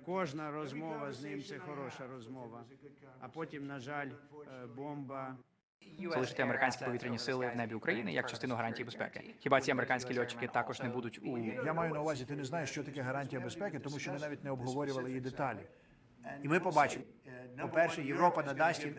Кожна розмова з ним – це хороша розмова. А потім, на жаль, бомба. Залишити американські повітряні сили в небі України як частину гарантії безпеки. Хіба ці американські льотчики також не будуть у... Я маю на увазі, ти не знаєш, що таке гарантія безпеки, тому що ми навіть не обговорювали її деталі. І ми побачимо. По-перше, Європа надасть їм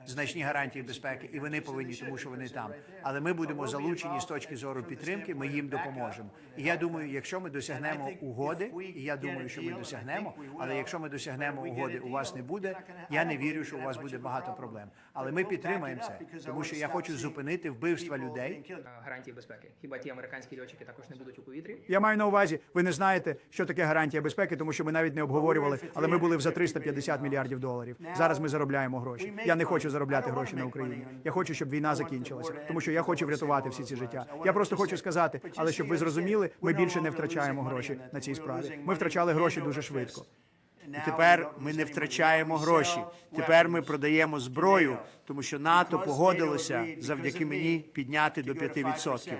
значні гарантії безпеки, і вони повинні, тому що вони там. Але ми будемо залучені з точки зору підтримки, ми їм допоможемо. І я думаю, якщо ми досягнемо угоди, і я думаю, що ми досягнемо, але якщо ми досягнемо угоди, у вас не буде, я не вірю, що у вас буде багато проблем. Але ми підтримаємо це, тому що я хочу зупинити вбивства людей. Гарантії безпеки. Хіба ті американські льотчики також не будуть у повітрі? Я маю на увазі, ви не знаєте, що таке гарантія безпеки, тому що ми навіть не обговорювали, але ми були за 350 мільярдів доларів. Зараз ми заробляємо гроші. Я не хочу заробляти гроші на Україні. Я хочу, щоб війна закінчилася, тому що я хочу врятувати всі ці життя. Я просто хочу сказати, але щоб ви зрозуміли, ми більше не втрачаємо гроші на цій справі. Ми втрачали гроші дуже швидко. І тепер ми не втрачаємо гроші. Тепер ми продаємо зброю, тому що НАТО погодилося завдяки мені підняти до 5%.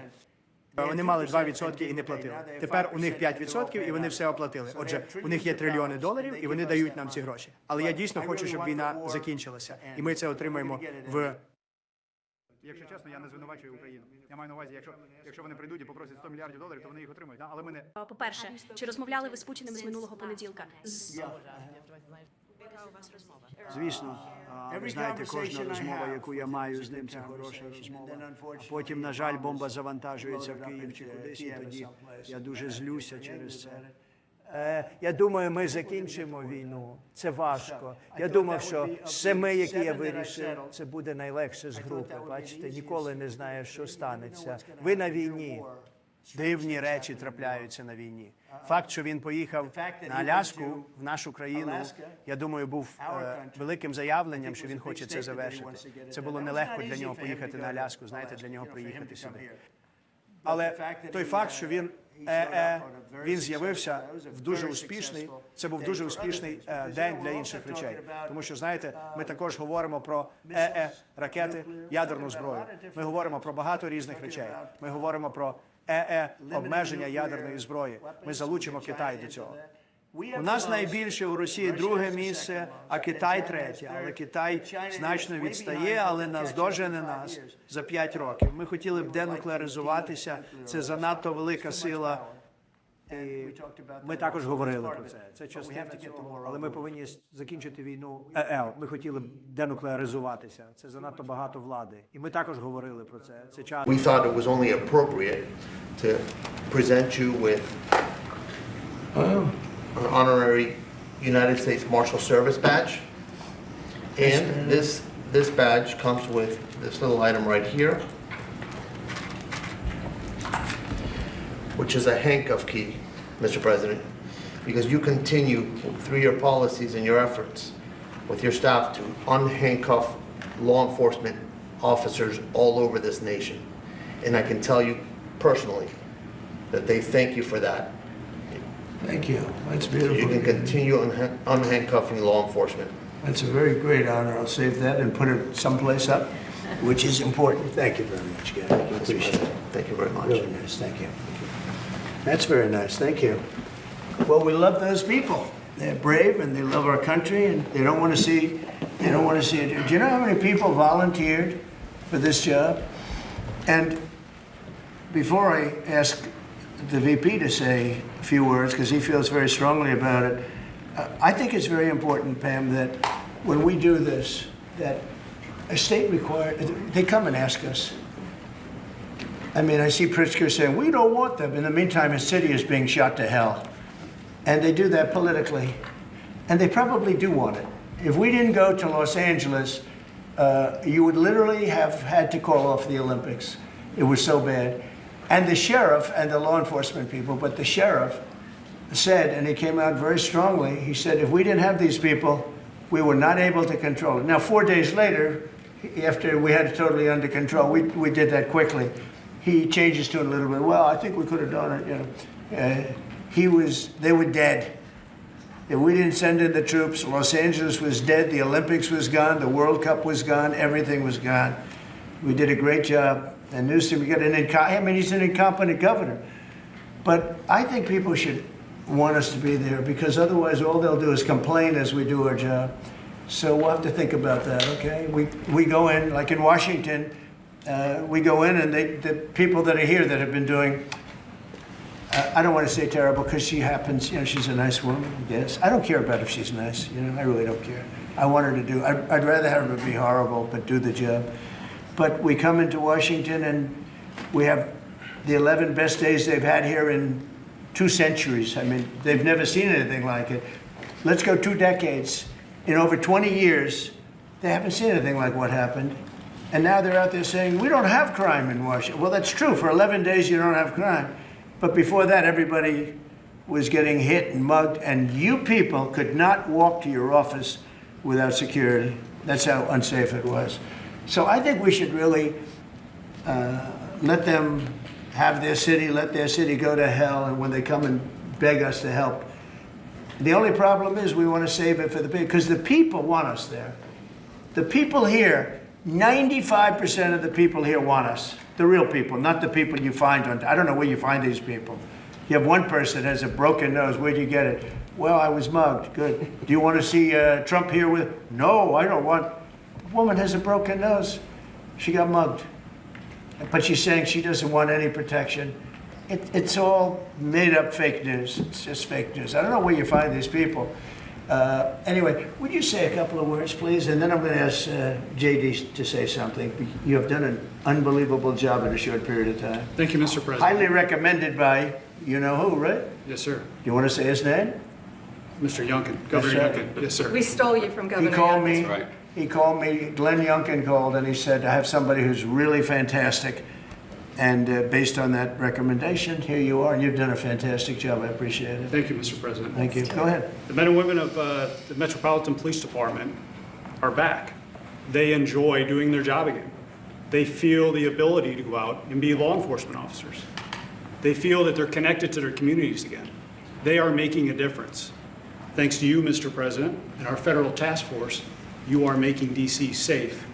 Вони мали 2% і не платили. Тепер у них 5% і вони все оплатили. Отже, у них є трильйони доларів і вони дають нам ці гроші. Але я дійсно хочу, щоб війна закінчилася. І ми це отримаємо в... Якщо чесно, я не звинувачую Україну. Я маю на увазі, якщо вони прийдуть і попросять 100 мільярдів доларів, то вони їх отримають. Але ми не... По-перше, чи розмовляли ви з Путіним з минулого понеділка? Яка у вас розмова? Звісно, ви знаєте, кожна розмова, яку я маю з ним, це хороша розмова. А потім, на жаль, бомба завантажується в Київ чи кудись, і тоді я дуже злюся через це. Я думаю, ми закінчимо війну. Це важко. Я думав, що семи, які я вирішив, це буде найлегше з групи. Бачите, ніколи не знаєш, що станеться. Ви на війні. Дивні речі трапляються на війні. Факт, що він поїхав на Аляску, в нашу країну, я думаю, був великим заявленням, що він хоче це завершити. Це було нелегко для нього поїхати на Аляску, знаєте, для нього приїхати сюди. Але той факт, що він з'явився в дуже успішний, це був дуже успішний день для інших речей. Тому що, знаєте, ми також говоримо про ракети, ядерну зброю. Ми говоримо про багато різних речей. Ми говоримо про обмеження ядерної зброї. Ми залучимо Китай до цього. У нас найбільше у Росії друге місце, а Китай третє. Але Китай значно відстає, але наздожене нас за 5 років. Ми хотіли б денуклеаризуватися, це занадто велика сила. І ми також говорили про це. Це частина цього, але ми повинні закінчити війну. Ми хотіли б денуклеаризуватися. Це занадто багато влади. І ми також говорили про це. Це час. We thought it was only appropriate to present you with an honorary United States Marshal Service badge. And this badge comes with this little item right here, which is a handcuff key, Mr. President, because you continue through your policies and your efforts with your staff to unhandcuff law enforcement officers all over this nation. And I can tell you personally that they thank you for that. Thank you. That's beautiful. So you can continue unhandcuffing law enforcement. That's a very great honor. I'll save that and put it someplace up, which is important. Thank you very much, Gary. I appreciate it. Thank you very much. Really nice. Thank you. That's very nice. Thank you. Well, we love those people. They're brave and they love our country and they don't want to see it. Do you know how many people volunteered for this job? And before I ask the VP to say a few words, because he feels very strongly about it, I think it's very important, Pam, that when we do this, that a state they come and ask us. I mean, I see Pritzker saying, we don't want them. In the meantime, his city is being shot to hell. And they do that politically. And they probably do want it. If we didn't go to Los Angeles, you would literally have had to call off the Olympics. It was so bad. And the sheriff and the law enforcement people, but the sheriff said, and he came out very strongly, he said, if we didn't have these people, we were not able to control it. Now, 4 days later, after we had it totally under control, we did that quickly. He changes to it a little bit. Well, I think we could have done it. You know, they were dead. If we didn't send in the troops, Los Angeles was dead. The Olympics was gone. The World Cup was gone. Everything was gone. We did a great job. And Newsom, we got he's an incompetent governor. But I think people should want us to be there, because otherwise all they'll do is complain as we do our job. So we'll have to think about that, okay? We go in, like in Washington, we go in and the people that are here that have been doing, I don't want to say terrible because she happens, you know, she's a nice woman, yes. I don't care about if she's nice, you know, I really don't care. I want her to do, I'd rather have her be horrible but do the job. But we come into Washington and we have the 11 best days they've had here in 2 centuries. I mean, they've never seen anything like it. Let's go 2 decades. In over 20 years, they haven't seen anything like what happened. And now they're out there saying, we don't have crime in Washington. Well, that's true. For 11 days, you don't have crime. But before that, everybody was getting hit and mugged, and you people could not walk to your office without security. That's how unsafe it was. So I think we should really let them have their city, let their city go to hell, and when they come and beg us to help. The only problem is we want to save it for the people, because the people want us there. The people here, 95% of the people here want us. The real people, not the people you find on, I don't know where you find these people. You have one person that has a broken nose. Where'd you get it? Well, I was mugged. Good. Do you want to see Trump here with? No, I don't want. The woman has a broken nose. She got mugged. But she's saying she doesn't want any protection. It's all made up fake news. It's just fake news. I don't know where you find these people. Anyway, would you say a couple of words, please? And then I'm going to ask JD to say something. You have done an unbelievable job in a short period of time. Thank you, Mr. President. Highly recommended by you know who, right? Yes, sir. Do you want to say his name? Mr. Youngkin, Governor Yes, sir. Youngkin. Yes, sir. We stole you from Governor He called Youngkin. me. right. He called me. Glenn Youngkin called, and he said, "I have somebody who's really fantastic." And based on that recommendation, here you are, and you've done a fantastic job. I appreciate it. Thank you, Mr. President. Thank you. Go ahead. The men and women of the Metropolitan Police Department are back. They enjoy doing their job again. They feel the ability to go out and be law enforcement officers. They feel that they're connected to their communities again. They are making a difference. Thanks to you, Mr. President, and our federal task force, you are making D.C. safe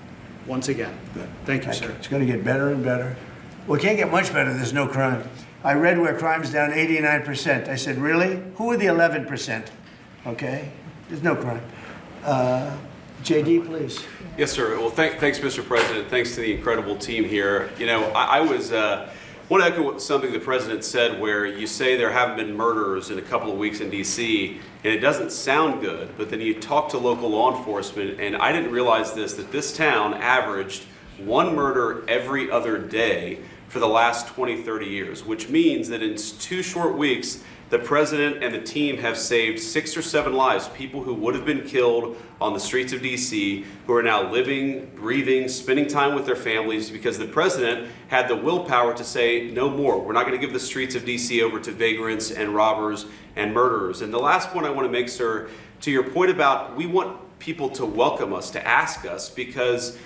once again. Thank you, sir. It's going to get better and better. Well, it can't get much better. There's no crime. I read where crime's down 89%. I said, really? Who are the 11%? Okay? There's no crime. JD, please. Yes, sir. Well, thanks, Mr. President. Thanks to the incredible team here. You know, I want to echo something the President said, where you say there haven't been murders in a couple of weeks in D.C., and it doesn't sound good, but then you talk to local law enforcement, and I didn't realize this, that this town averaged 1 murder every other day for the last 20, 30 years, which means that in 2 short weeks, the President and the team have saved 6 or 7 lives, people who would have been killed on the streets of D.C., who are now living, breathing, spending time with their families, because the President had the willpower to say, no more. We're not going to give the streets of D.C. over to vagrants and robbers and murderers. And the last point I want to make, sir, to your point about we want people to welcome us, to ask us, because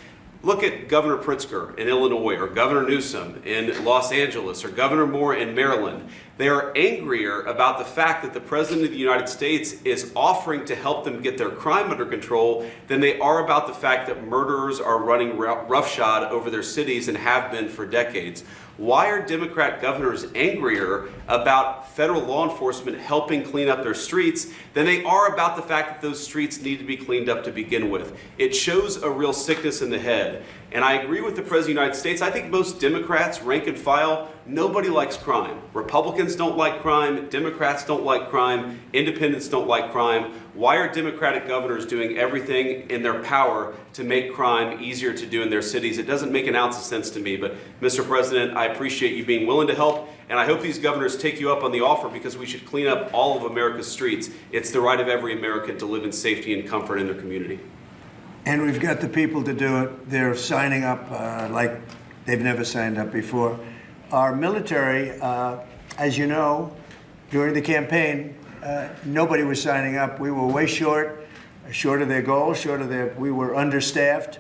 look at Governor Pritzker in Illinois, or Governor Newsom in Los Angeles, or Governor Moore in Maryland. They are angrier about the fact that the President of the United States is offering to help them get their crime under control than they are about the fact that murderers are running roughshod over their cities and have been for decades. Why are Democrat governors angrier about federal law enforcement helping clean up their streets than they are about the fact that those streets need to be cleaned up to begin with? It shows a real sickness in the head. And I agree with the President of the United States. I think most Democrats, rank and file, nobody likes crime. Republicans don't like crime. Democrats don't like crime. Independents don't like crime. Why are Democratic governors doing everything in their power to make crime easier to do in their cities? It doesn't make an ounce of sense to me. But, Mr. President, I appreciate you being willing to help. And I hope these governors take you up on the offer, because we should clean up all of America's streets. It's the right of every American to live in safety and comfort in their community. And we've got the people to do it. They're signing up like they've never signed up before. Our military, as you know, during the campaign, nobody was signing up. We were way short of their goals, we were understaffed.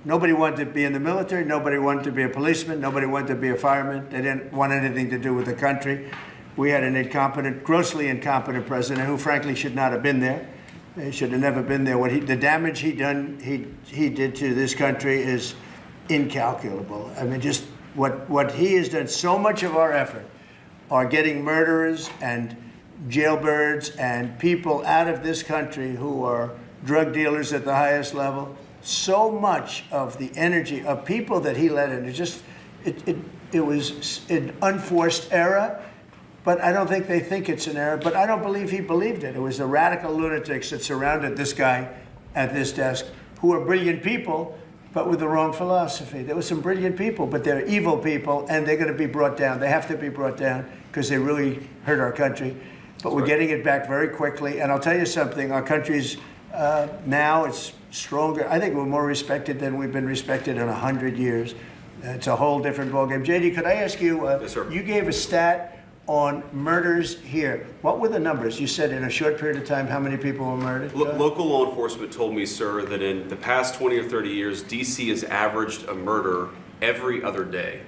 Nobody wanted to be in the military. Nobody wanted to be a policeman. Nobody wanted to be a fireman. They didn't want anything to do with the country. We had an incompetent, grossly incompetent president who, frankly, should not have been there. He should have never been there. The damage he did to this country is incalculable. I mean, just what he has done. So much of our effort are getting murderers and jailbirds and people out of this country who are drug dealers at the highest level. So much of the energy of people that he let in, it was an unforced error, but I don't think they think it's an error, but I don't believe he believed it. It was the radical lunatics that surrounded this guy at this desk, who are brilliant people, but with the wrong philosophy. There were some brilliant people, but they're evil people, and they're going to be brought down. They have to be brought down because they really hurt our country. But we're getting it back very quickly, and I'll tell you something, our country's now it's stronger. I think we're more respected than we've been respected in 100 years. It's a whole different ballgame. JD, could I ask you, Yes, sir. You gave a stat on murders here. What were the numbers? You said in a short period of time how many people were murdered? Local law enforcement told me, sir, that in the past 20 or 30 years, D.C. has averaged a murder every other day.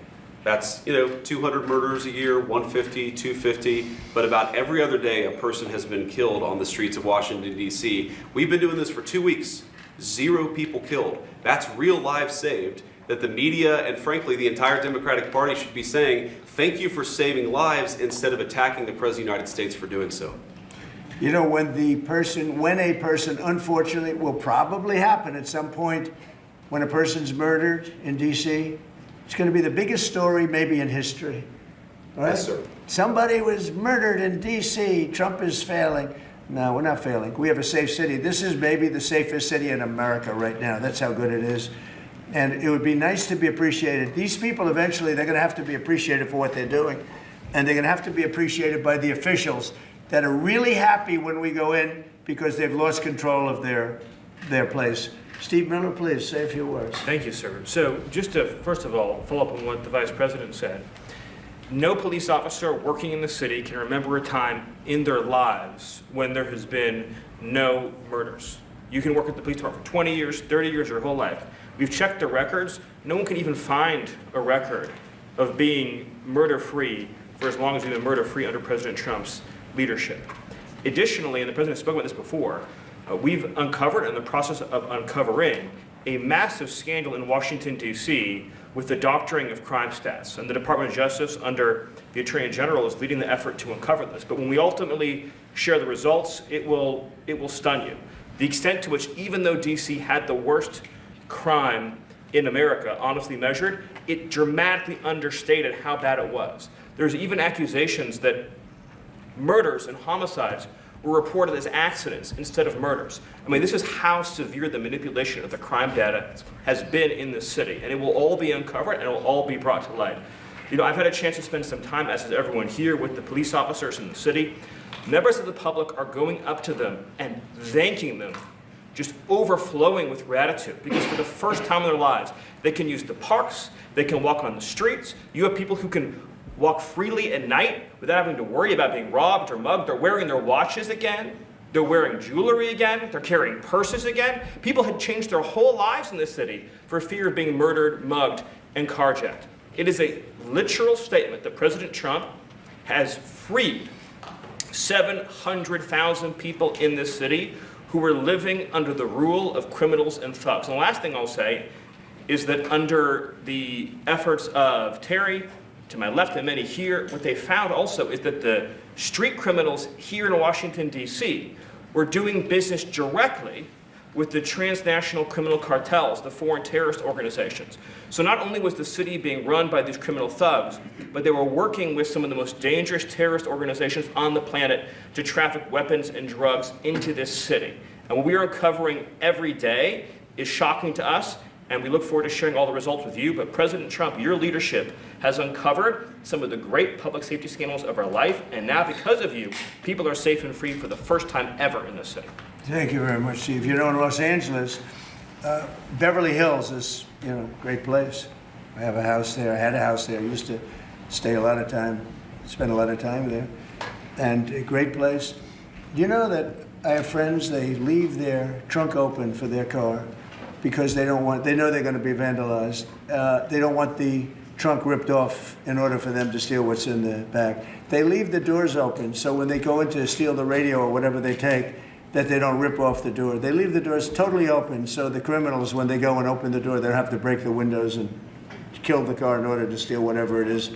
That's, 200 murders a year, 150, 250, but about every other day a person has been killed on the streets of Washington, D.C. We've been doing this for 2 weeks. 0 people killed. That's real lives saved that the media and frankly the entire Democratic Party should be saying, thank you for saving lives instead of attacking the President of the United States for doing so. You know, when a person, unfortunately, will probably happen at some point, when a person's murdered in D.C., it's going to be the biggest story maybe in history. Right? Yes, sir. Somebody was murdered in D.C. Trump is failing. No, we're not failing. We have a safe city. This is maybe the safest city in America right now. That's how good it is. And it would be nice to be appreciated. These people eventually, they're going to have to be appreciated for what they're doing. And they're going to have to be appreciated by the officials that are really happy when we go in because they've lost control of their place. Steve Miller, please say a few words. Thank you, sir. So just to, first of all, follow up on what the Vice President said. No police officer working in the city can remember a time in their lives when there has been no murders. You can work at the police department for 20 years, 30 years, your whole life. We've checked the records. No one can even find a record of being murder-free for as long as we've been murder-free under President Trump's leadership. Additionally, and the President spoke about this before, we've uncovered, in the process of uncovering, a massive scandal in Washington, D.C. with the doctoring of crime stats. And the Department of Justice, under the Attorney General, is leading the effort to uncover this. But when we ultimately share the results, it will stun you. The extent to which, even though D.C. had the worst crime in America, honestly measured, it dramatically understated how bad it was. There's even accusations that murders and homicides were reported as accidents instead of murders. I mean, this is how severe the manipulation of the crime data has been in this city, and it will all be uncovered and it will all be brought to light. You know, I've had a chance to spend some time, as has everyone here, with the police officers in the city. Members of the public are going up to them and thanking them, just overflowing with gratitude, because for the first time in their lives, they can use the parks, they can walk on the streets. You have people who can walk freely at night without having to worry about being robbed or mugged. They're wearing their watches again. They're wearing jewelry again. They're carrying purses again. People had changed their whole lives in this city for fear of being murdered, mugged, and carjacked. It is a literal statement that President Trump has freed 700,000 people in this city who were living under the rule of criminals and thugs. And the last thing I'll say is that under the efforts of Terry, to my left and many here, what they found also is that the street criminals here in Washington, D.C. were doing business directly with the transnational criminal cartels, the foreign terrorist organizations. So not only was the city being run by these criminal thugs, but they were working with some of the most dangerous terrorist organizations on the planet to traffic weapons and drugs into this city. And what we are uncovering every day is shocking to us, and we look forward to sharing all the results with you. But President Trump, your leadership has uncovered some of the great public safety scandals of our life, and now because of you, people are safe and free for the first time ever in this city. Thank you very much, Steve. You know, in Los Angeles, Beverly Hills is, a great place. I have a house there. I had a house there. I used to spend a lot of time there. And a great place. Do you know that I have friends, they leave their trunk open for their car because they know they're going to be vandalized. They don't want the trunk ripped off in order for them to steal what's in the back. They leave the doors open so when they go in to steal the radio or whatever they take, that they don't rip off the door. They leave the doors totally open so the criminals, when they go and open the door, they don't have to break the windows and kill the car in order to steal whatever it is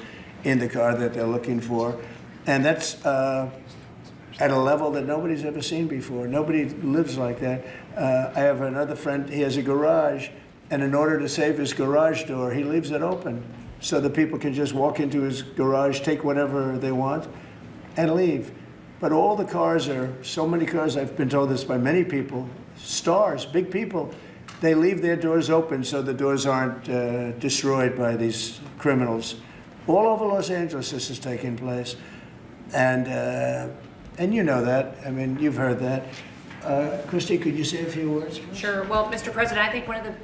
in the car that they're looking for. And that's at a level that nobody's ever seen before. Nobody lives like that. I have another friend, he has a garage, and in order to save his garage door, he leaves it open so that people can just walk into his garage, take whatever they want, and leave. But all the cars are, so many cars, I've been told this by many people, stars, big people, they leave their doors open so the doors aren't destroyed by these criminals. All over Los Angeles this is taking place. And you know that. I mean, you've heard that. Christy, could you say a few words? Sure. Well, Mr. President, I think one of the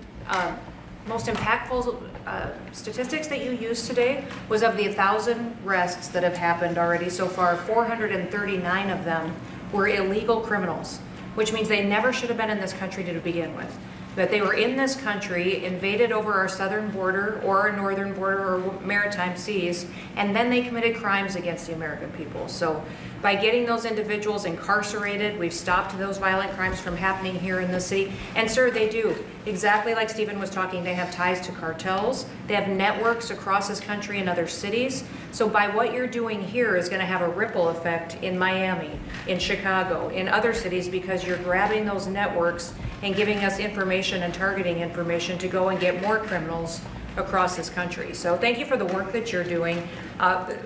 most impactful statistics that you used today was of the 1,000 arrests that have happened already so far, 439 of them were illegal criminals, which means they never should have been in this country to begin with. That they were in this country, invaded over our southern border or our northern border or maritime seas, and then they committed crimes against the American people. So by getting those individuals incarcerated, we've stopped those violent crimes from happening here in the city. And sir, they do. Exactly like Stephen was talking, they have ties to cartels. They have networks across this country in other cities. So by what you're doing here is going to have a ripple effect in Miami, in Chicago, in other cities, because you're grabbing those networks and giving us information and targeting information to go and get more criminals across this country. So thank you for the work that you're doing.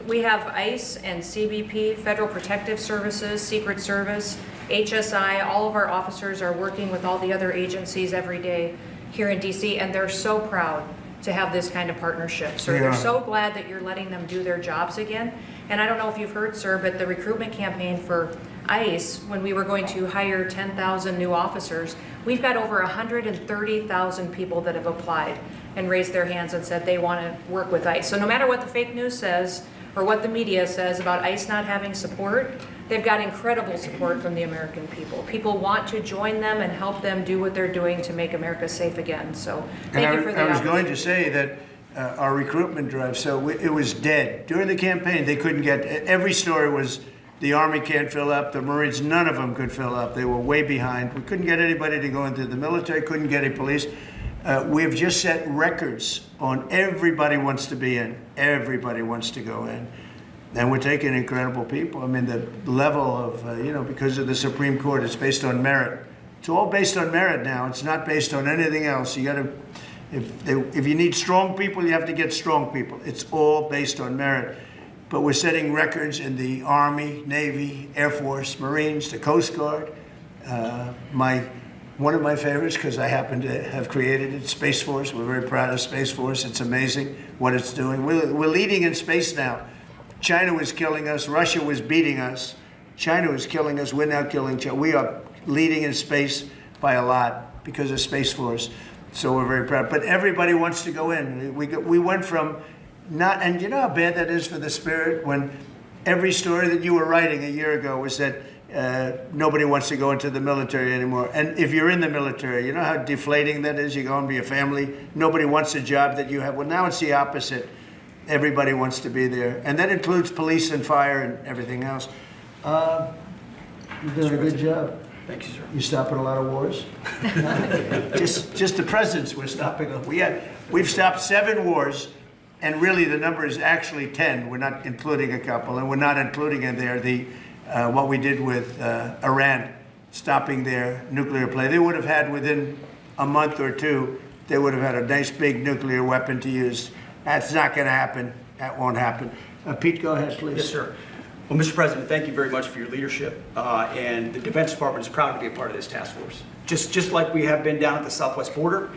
We have ICE and CBP, Federal Protective Services, Secret Service, HSI, all of our officers are working with all the other agencies every day here in DC, and they're so proud to have this kind of partnership. So they're so glad that you're letting them do their jobs again. And I don't know if you've heard, sir, but the recruitment campaign for ICE, when we were going to hire 10,000 new officers, we've got over 130,000 people that have applied and raised their hands and said they want to work with ICE. So no matter what the fake news says or what the media says about ICE not having support, they've got incredible support from the American people. People want to join them and help them do what they're doing to make America safe again. So thank you for the I was going to say that our recruitment drive, so it was dead. During the campaign, they couldn't get, every story was the Army can't fill up, the Marines, none of them could fill up. They were way behind. We couldn't get anybody to go into the military, couldn't get any police. We've just set records on everybody wants to be in, everybody wants to go in. And we're taking incredible people. I mean, the level of, you know, because of the Supreme Court, it's based on merit. It's all based on merit now. It's not based on anything else. You got to, if you need strong people, you have to get strong people. It's all based on merit. But we're setting records in the Army, Navy, Air Force, Marines, the Coast Guard. One of my favorites, because I happen to have created it, Space Force. We're very proud of Space Force. It's amazing what it's doing. We're leading in space now. China was killing us. Russia was beating us. China was killing us. We're now killing China. We are leading in space by a lot because of Space Force. So we're very proud. But everybody wants to go in. We went from not, and you know how bad that is for the spirit when every story that you were writing a year ago was that nobody wants to go into the military anymore. And if you're in the military, you know how deflating that is? You go and be a family. Nobody wants a job that you have. Well, now it's the opposite. Everybody wants to be there. And that includes police and fire and everything else. You're doing a good job. Thank you, sir. You're stopping a lot of wars. just the presidents we're stopping. We've stopped 7 wars. And really, the number is actually 10. We're not including a couple, and we're not including in there what we did with Iran, stopping their nuclear play. They would have had within a month or two, they would have had a nice big nuclear weapon to use. That's not going to happen. That won't happen. Pete, go ahead, please. Yes, sir. Well, Mr. President, thank you very much for your leadership. And the Defense Department is proud to be a part of this task force. Just like we have been down at the southwest border,